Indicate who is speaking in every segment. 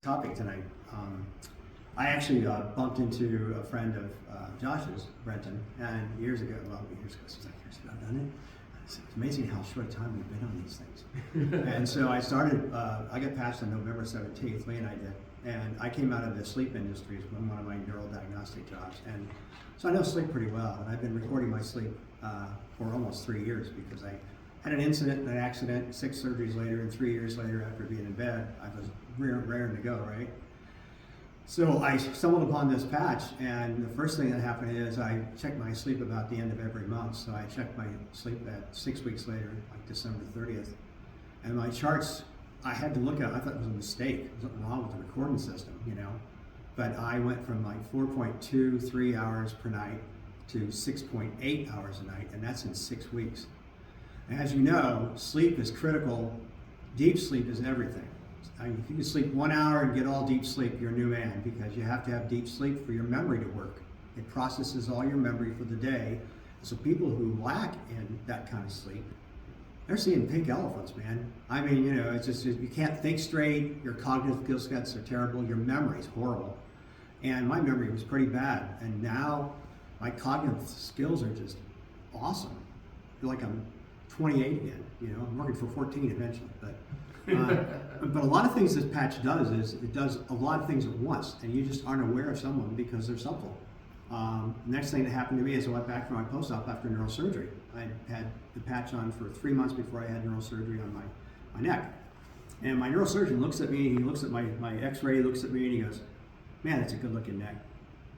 Speaker 1: Topic tonight. I actually bumped into a friend of Josh's, Brenton, and years ago, since I've done it. It's amazing how short a time we've been on these things. And so I started, I got patched on November 17th, Lee and I did, and I came out of the sleep industry from one of my neurodiagnostic jobs. And so I know sleep pretty well, and I've been recording my sleep for almost 3 years because I had an incident, an accident, 6 surgeries later, and 3 years later after being in bed, I was raring to go, right? So I stumbled upon this patch, and the first thing that happened is I checked my sleep about the end of every month. So I checked my sleep at 6 weeks later, like December 30th. And my charts, I had to look at, I thought it was a mistake. There's something wrong with the recording system, you know? But I went from like 4.23 hours per night to 6.8 hours a night, and that's in 6 weeks. And as you know, sleep is critical. Deep sleep is everything. If you can sleep 1 hour and get all deep sleep, you're a new man, because you have to have deep sleep for your memory to work. It processes all your memory for the day. So people who lack in that kind of sleep, they're seeing pink elephants, man. I mean, you know, it's just, you can't think straight, your cognitive skill sets are terrible, your memory's horrible. And my memory was pretty bad. And now my cognitive skills are just awesome. I feel like I'm 28 again, you know, I'm working for 14 eventually, but a lot of things this patch does is it does a lot of things at once, and you just aren't aware of someone because they're simple. Next thing that happened to me is I went back for my post-op after neurosurgery. I had the patch on for 3 months before I had neurosurgery on my neck. And my neurosurgeon looks at me, he looks at my x-ray, looks at me, and he goes, "Man, that's a good looking neck."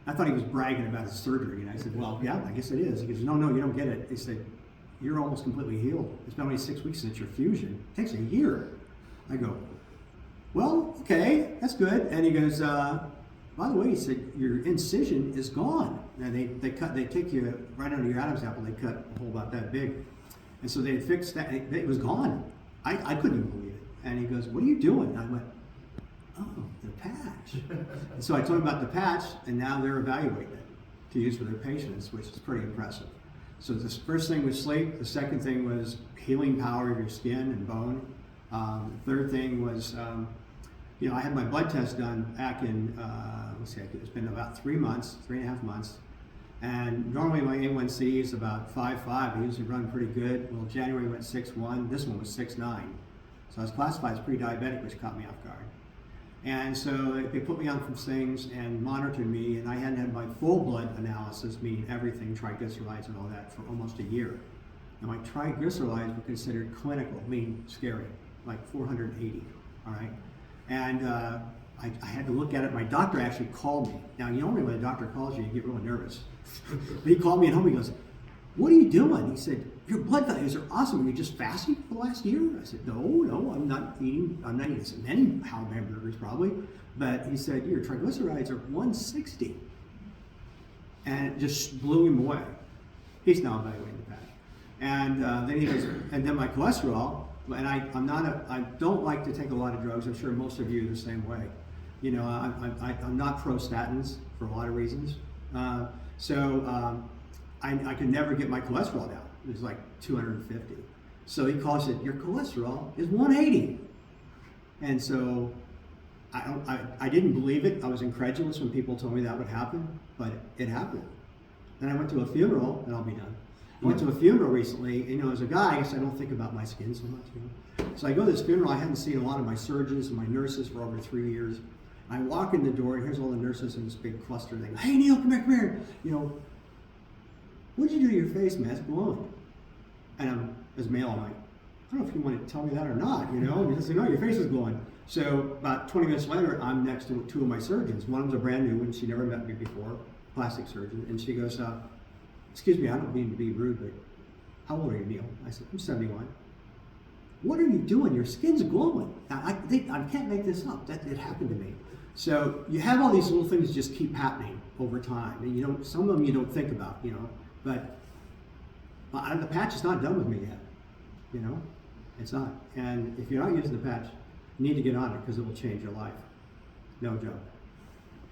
Speaker 1: I thought he was bragging about his surgery, and I said, "Well, yeah, I guess it is." He goes, "No, you don't get it." He said, "You're almost completely healed. It's been only 6 weeks since your fusion. It takes a year." I go, "Well, okay, that's good." And he goes, "By the way," he said, "your incision is gone." And they take you right under your Adam's apple. They cut a hole about that big, and so they fixed that. It was gone. I couldn't even believe it. And he goes, "What are you doing?" And I went, "Oh, the patch." And so I told him about the patch, and now they're evaluating it to use for their patients, which is pretty impressive. So the first thing was sleep. The second thing was healing power of your skin and bone. The third thing was, you know, I had my blood test done back in, it's been about 3.5 months. And normally my A1C is about 5.5. I usually run pretty good. Well, January went 6.1. This one was 6.9. So I was classified as pre-diabetic, which caught me off guard. And so they put me on some things and monitored me, and I hadn't had my full blood analysis, meaning everything, triglycerides and all that, for almost a year. And my triglycerides were considered clinical, meaning scary, like 480, all right? And I had to look at it. My doctor actually called me. Now, normally when a doctor calls you, you get really nervous. But he called me at home, he goes, "What are you doing?" He said, "Your blood values are awesome. Are you just fasting for the last year?" I said, No, I'm not eating as many hamburgers probably. But he said, "Your triglycerides are 160. And it just blew him away. He's now evaluating the patch. And then he goes, and then my cholesterol, and I don't like to take a lot of drugs. I'm sure most of you are the same way. You know, I'm not pro statins for a lot of reasons. I could never get my cholesterol down. It was like 250. So he calls it, "Your cholesterol is 180. And so I didn't believe it. I was incredulous when people told me that would happen, but it happened. Then I went to a funeral, and I'll be done. I went to a funeral recently, and, you know, as a guy, I guess I don't think about my skin so much, you know. So I go to this funeral. I hadn't seen a lot of my surgeons and my nurses for over 3 years. I walk in the door, and here's all the nurses in this big cluster. They go, "Hey, Neal, come here. You know, what did you do to your face, man? It's glowing." And as a male, I'm like, "I don't know if you want to tell me that or not, you know." Because they know your face is glowing. So about 20 minutes later, I'm next to 2 of my surgeons. One of them's a brand new one. She never met me before, plastic surgeon. And she goes, "Excuse me, I don't mean to be rude, but how old are you, Neal?" I said, "I'm 71. "What are you doing? Your skin's glowing." Now, I can't make this up. It happened to me. So you have all these little things that just keep happening over time. And some of them you don't think about, you know. But the patch is not done with me yet, you know. It's not. And if you're not using the patch, you need to get on it because it will change your life. No joke.